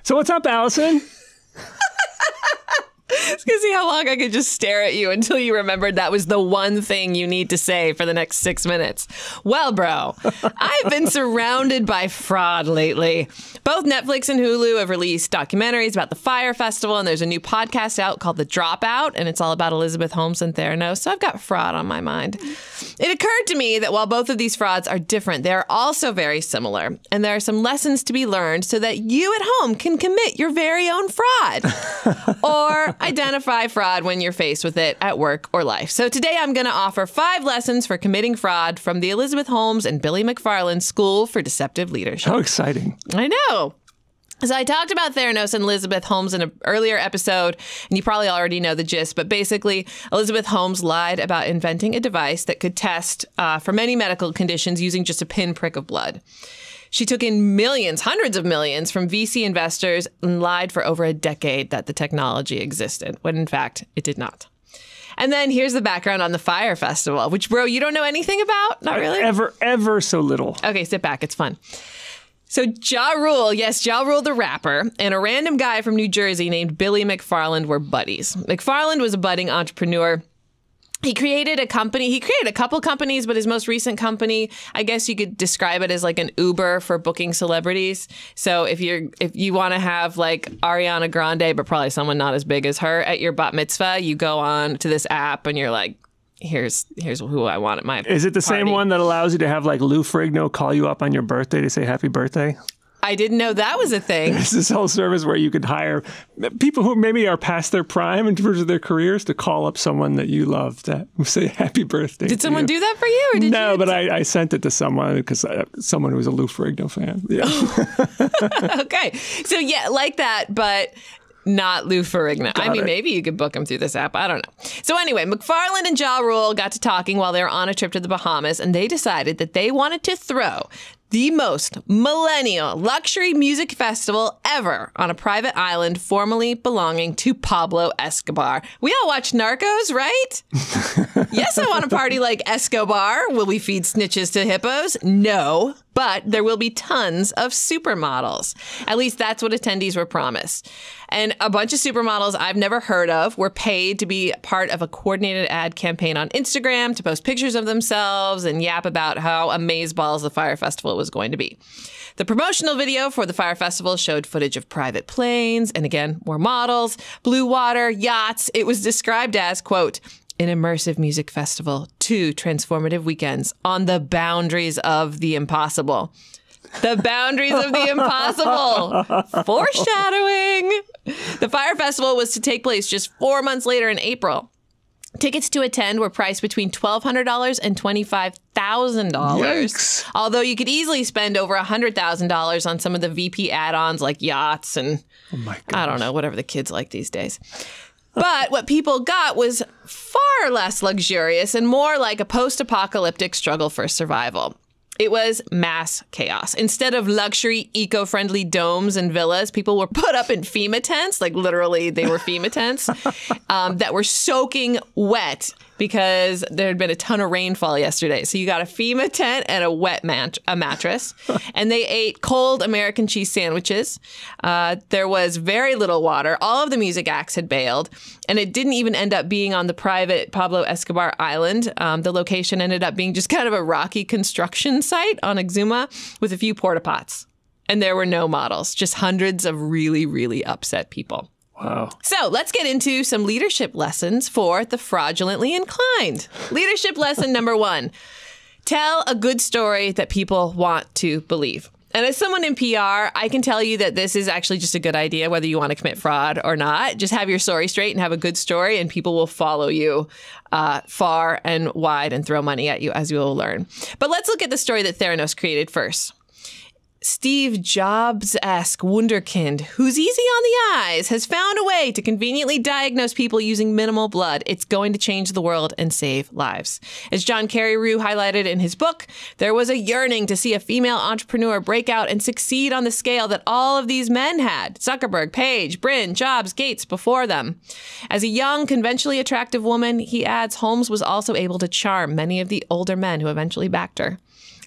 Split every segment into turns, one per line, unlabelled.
So what's up, Allison?
I was going to see how long I could just stare at you until you remembered that was the one thing you need to say for the next 6 minutes. Well, bro, I've been surrounded by fraud lately. Both Netflix and Hulu have released documentaries about the Fyre Festival, and there's a new podcast out called The Dropout, and it's all about Elizabeth Holmes and Theranos, so I've got fraud on my mind. It occurred to me that while both of these frauds are different, they are also very similar, and there are some lessons to be learned so that you at home can commit your very own fraud. Or identify fraud when you're faced with it at work or life. So today I'm going to offer 5 lessons for committing fraud from the Elizabeth Holmes and Billy McFarland School for Deceptive Leadership.
How exciting.
I know. So I talked about Theranos and Elizabeth Holmes in an earlier episode, and you probably already know the gist, but basically Elizabeth Holmes lied about inventing a device that could test for many medical conditions using just a pinprick of blood. She took in millions, hundreds of millions from VC investors and lied for over a decade that the technology existed, when in fact it did not. And then here's the background on the Fyre Festival, which, bro, you don't know anything about? Not really?
Ever so little.
Okay, sit back. It's fun. So Ja Rule, yes, Ja Rule the rapper, and a random guy from New Jersey named Billy McFarland were buddies. McFarland was a budding entrepreneur. He created a company. He created a couple companies, but his most recent company, I guess you could describe it as like an Uber for booking celebrities. So if you want to have like Ariana Grande, but probably someone not as big as her at your bat mitzvah, you go on to this app and you're like, here's who I want at my party.
Is it the same one that allows you to have like Lou Ferrigno call you up on your birthday to say happy birthday?
I didn't know that was a thing.
There's this whole service where you could hire people who maybe are past their prime in terms of their careers to call up someone that you love to say happy birthday.
Did someone do that for you? Or did
no,
you?
But I sent it to someone because someone who was a Lou Ferrigno fan. Yeah.
Okay. So yeah, like that, but not Lou Ferrigno. I mean, maybe you could book him through this app. I don't know. So anyway, McFarland and Ja Rule got to talking while they were on a trip to the Bahamas, and they decided that they wanted to throw the most millennial luxury music festival ever on a private island formerly belonging to Pablo Escobar. We all watch Narcos, right? Yes, I want to party like Escobar. Will we feed snitches to hippos? No. But there will be tons of supermodels. At least that's what attendees were promised. And a bunch of supermodels I've never heard of were paid to be part of a coordinated ad campaign on Instagram to post pictures of themselves and yap about how amazeballs the Fyre Festival was going to be. The promotional video for the Fyre Festival showed footage of private planes and, again, more models, blue water, yachts. It was described as, quote, an immersive music festival, 2 transformative weekends on the boundaries of the impossible. The boundaries of the impossible. Foreshadowing. The Fyre Festival was to take place just 4 months later in April. Tickets to attend were priced between $1,200 and $25,000. Although you could easily spend over $100,000 on some of the VP add-ons like yachts and, I don't know, whatever the kids like these days. But what people got was far less luxurious and more like a post-apocalyptic struggle for survival. It was mass chaos. Instead of luxury, eco-friendly domes and villas, people were put up in FEMA tents, like literally they were FEMA tents, that were soaking wet because there had been a ton of rainfall yesterday. So you got a FEMA tent and a wet mattress. And they ate cold American cheese sandwiches. There was very little water. All of the music acts had bailed. And it didn't even end up being on the private Pablo Escobar Island. The location ended up being just kind of a rocky construction site on Exuma with a few porta pots. And there were no models, just hundreds of really, really upset people.
Wow.
So let's get into some leadership lessons for the fraudulently inclined. Leadership lesson number 1, tell a good story that people want to believe. And as someone in PR, I can tell you that this is actually just a good idea, whether you want to commit fraud or not. Just have your story straight and have a good story, and people will follow you far and wide and throw money at you, as you will learn. But let's look at the story that Theranos created first. Steve Jobs-esque wunderkind, who's easy on the eyes, has found a way to conveniently diagnose people using minimal blood. It's going to change the world and save lives. As John Carreyrou highlighted in his book, there was a yearning to see a female entrepreneur break out and succeed on the scale that all of these men had. Zuckerberg, Page, Brin, Jobs, Gates before them. As a young, conventionally attractive woman, he adds, Holmes was also able to charm many of the older men who eventually backed her.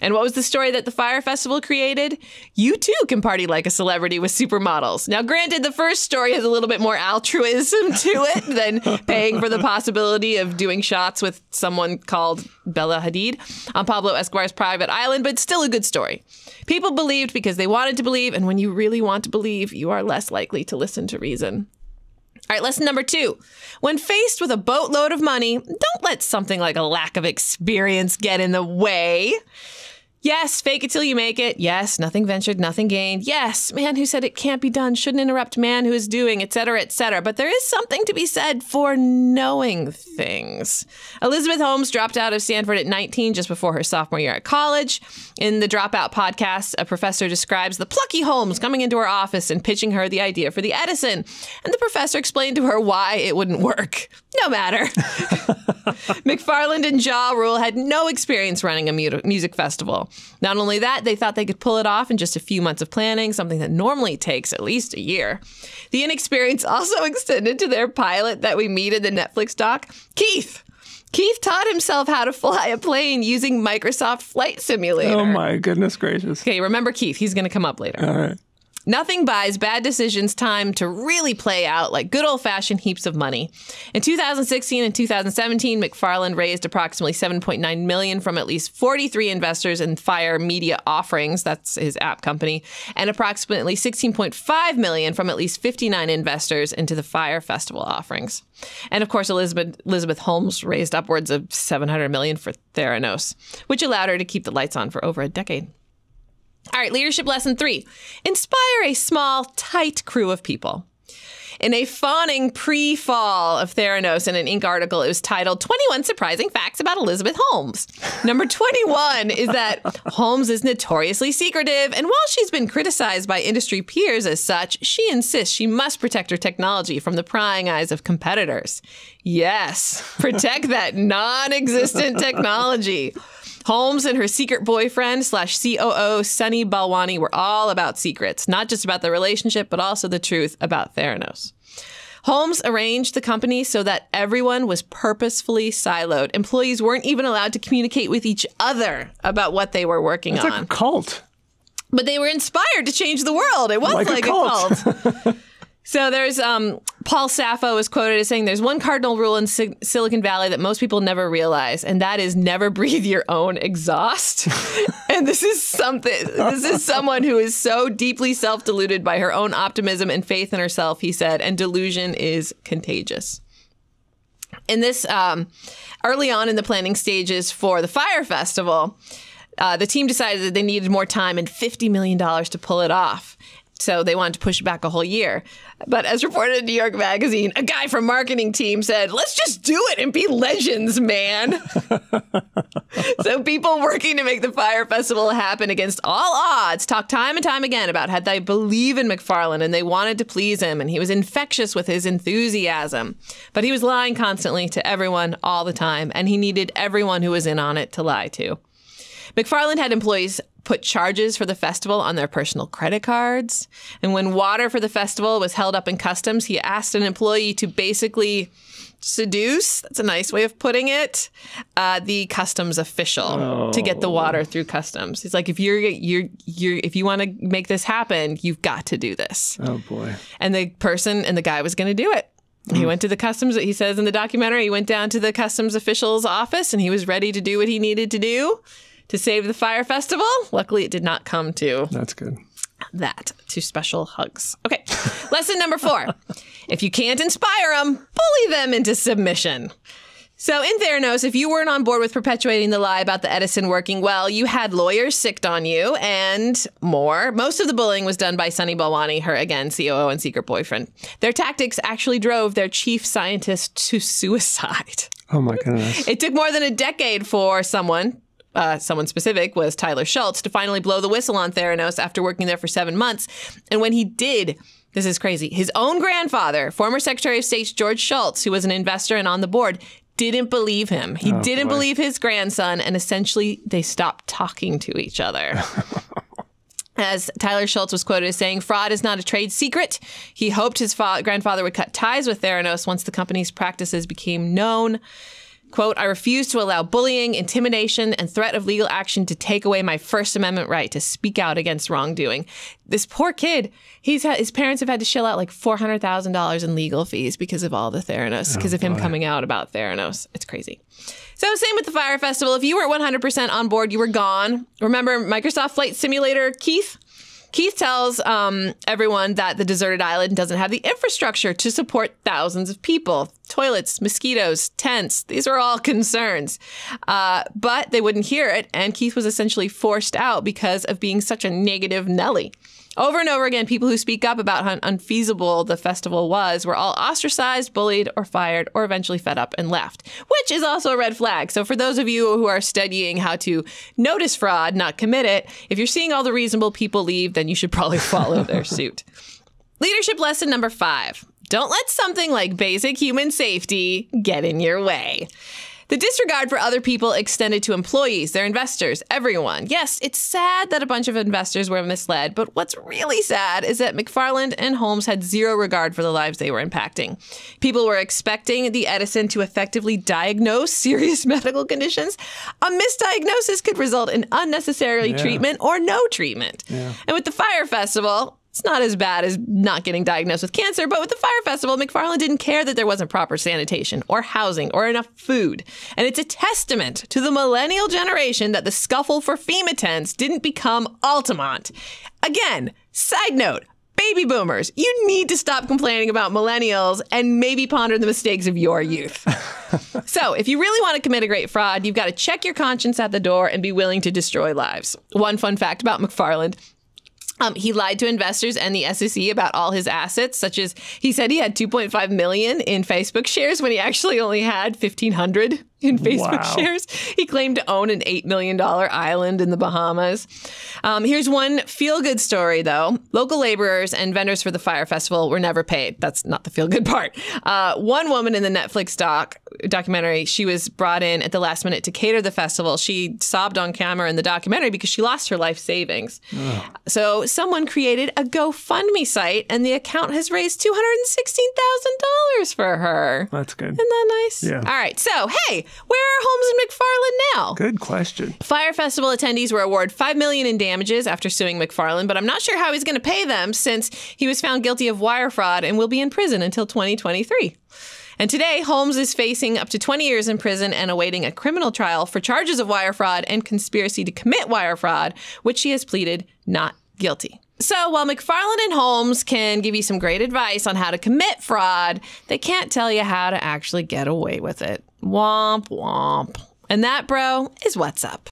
And what was the story that the Fyre Festival created? You too can party like a celebrity with supermodels. Now, granted, the first story has a little bit more altruism to it than paying for the possibility of doing shots with someone called Bella Hadid on Pablo Escobar's private island, but still a good story. People believed because they wanted to believe, and when you really want to believe, you are less likely to listen to reason. All right, lesson number 2. When faced with a boatload of money, don't let something like a lack of experience get in the way. Yes, fake it till you make it. Yes, nothing ventured, nothing gained. Yes, man who said it can't be done shouldn't interrupt man who is doing, etc., etc. But there is something to be said for knowing things. Elizabeth Holmes dropped out of Stanford at 19, just before her sophomore year at college. In the Dropout podcast, a professor describes the plucky Holmes coming into her office and pitching her the idea for the Edison. And the professor explained to her why it wouldn't work. No matter. McFarland and Ja Rule had no experience running a music festival. Not only that, they thought they could pull it off in just a few months of planning, something that normally takes at least a year. The inexperience also extended to their pilot that we meet in the Netflix doc, Keith. Keith taught himself how to fly a plane using Microsoft Flight Simulator.
Oh, my goodness gracious.
Okay, remember Keith. He's going to come up later.
All right.
Nothing buys bad decisions time to really play out like good old-fashioned heaps of money. In 2016 and 2017, McFarland raised approximately $7.9 million from at least 43 investors in Fyre Media Offerings, that's his app company, and approximately $16.5 million from at least 59 investors into the Fyre Festival offerings. And of course, Elizabeth Holmes raised upwards of $700 million for Theranos, which allowed her to keep the lights on for over a decade. All right, leadership lesson 3. Inspire a small, tight crew of people. In a fawning pre-fall of Theranos in an Inc. article, it was titled 21 Surprising Facts About Elizabeth Holmes. Number 21 is that Holmes is notoriously secretive, and while she's been criticized by industry peers as such, she insists she must protect her technology from the prying eyes of competitors. Yes, protect that non-existent technology. Holmes and her secret boyfriend / COO, Sunny Balwani, were all about secrets, not just about the relationship, but also the truth about Theranos. Holmes arranged the company so that everyone was purposefully siloed. Employees weren't even allowed to communicate with each other about what they were working on.
It's like a cult.
But they were inspired to change the world. It was like a cult. So there's Paul Sappho is quoted as saying, "There's one cardinal rule in Silicon Valley that most people never realize, and that is never breathe your own exhaust." And this is someone who is so deeply self-deluded by her own optimism and faith in herself, he said, and delusion is contagious. In this, early on in the planning stages for the Fyre Festival, the team decided that they needed more time and $50 million to pull it off. So they wanted to push it back a whole year. But as reported in New York Magazine, a guy from marketing team said, "Let's just do it and be legends, man." So people working to make the Fyre Festival happen against all odds talked time and time again about how they believe in McFarland and they wanted to please him, and he was infectious with his enthusiasm. But he was lying constantly to everyone all the time, and he needed everyone who was in on it to lie to. McFarland had employees put charges for the festival on their personal credit cards. And when water for the festival was held up in customs, he asked an employee to basically seduce, that's a nice way of putting it, the customs official to get the water through customs. He's like, if you want to make this happen, you've got to do this.
Oh, boy.
And the guy was going to do it. He went to the customs, he says in the documentary, he went down to the customs official's office and he was ready to do what he needed to do to save the Fyre Festival. Luckily, it did not come to
That's good.
that, to special hugs. Okay, lesson number 4. If you can't inspire them, bully them into submission. So in Theranos, if you weren't on board with perpetuating the lie about the Edison working well, you had lawyers sicked on you and more. Most of the bullying was done by Sunny Balwani, her, again, COO and secret boyfriend. Their tactics actually drove their chief scientist to suicide.
Oh, my goodness.
It took more than a decade for someone specific was Tyler Schultz, to finally blow the whistle on Theranos after working there for 7 months. And when he did, this is crazy, his own grandfather, former Secretary of State George Shultz, who was an investor and on the board, didn't believe him. He didn't believe his grandson, and essentially they stopped talking to each other. As Tyler Schultz was quoted as saying, "Fraud is not a trade secret." He hoped his grandfather would cut ties with Theranos once the company's practices became known. Quote, I refuse to allow bullying, intimidation, and threat of legal action to take away my First Amendment right to speak out against wrongdoing. This poor kid, his parents have had to shell out like $400,000 in legal fees because of all the Theranos, because of him coming out about Theranos. It's crazy. So same with the Fyre Festival. If you were 100% on board, you were gone. Remember Microsoft Flight Simulator, Keith? Keith tells everyone that the deserted island doesn't have the infrastructure to support thousands of people. Toilets, mosquitoes, tents, these are all concerns. But they wouldn't hear it, and Keith was essentially forced out because of being such a negative Nelly. Over and over again, people who speak up about how unfeasible the festival was were all ostracized, bullied, or fired, or eventually fed up and left, which is also a red flag. So for those of you who are studying how to notice fraud, not commit it, if you're seeing all the reasonable people leave, then you should probably follow their suit. Leadership lesson number 5. Don't let something like basic human safety get in your way. The disregard for other people extended to employees, their investors, everyone. Yes, it's sad that a bunch of investors were misled, but what's really sad is that McFarland and Holmes had zero regard for the lives they were impacting. People were expecting the Edison to effectively diagnose serious medical conditions. A misdiagnosis could result in unnecessary treatment or no treatment. Yeah. And with the Fyre Festival, it's not as bad as not getting diagnosed with cancer, but with the Fyre Festival, McFarland didn't care that there wasn't proper sanitation or housing or enough food. And it's a testament to the millennial generation that the scuffle for FEMA tents didn't become Altamont. Again, side note, baby boomers, you need to stop complaining about millennials and maybe ponder the mistakes of your youth. So if you really want to commit a great fraud, you've got to check your conscience at the door and be willing to destroy lives. One fun fact about McFarland. He lied to investors and the SEC about all his assets, such as he said he had 2.5 million in Facebook shares when he actually only had 1,500 in Facebook shares. He claimed to own an $8 million island in the Bahamas. Here's one feel-good story, though. Local laborers and vendors for the Fyre Festival were never paid. That's not the feel-good part. One woman in the Netflix documentary, she was brought in at the last minute to cater the festival. She sobbed on camera in the documentary because she lost her life savings. So someone created a GoFundMe site, and the account has raised $216,000 for her.
That's good.
Isn't that nice? Yeah. All right. So, hey, where are Holmes and McFarland now?
Good question.
Fyre Festival attendees were awarded $5 million in damages after suing McFarland, but I'm not sure how he's going to pay them since he was found guilty of wire fraud and will be in prison until 2023. And today, Holmes is facing up to 20 years in prison and awaiting a criminal trial for charges of wire fraud and conspiracy to commit wire fraud, which he has pleaded not guilty. So while McFarland and Holmes can give you some great advice on how to commit fraud, they can't tell you how to actually get away with it. Womp womp. And that, bro, is what's up.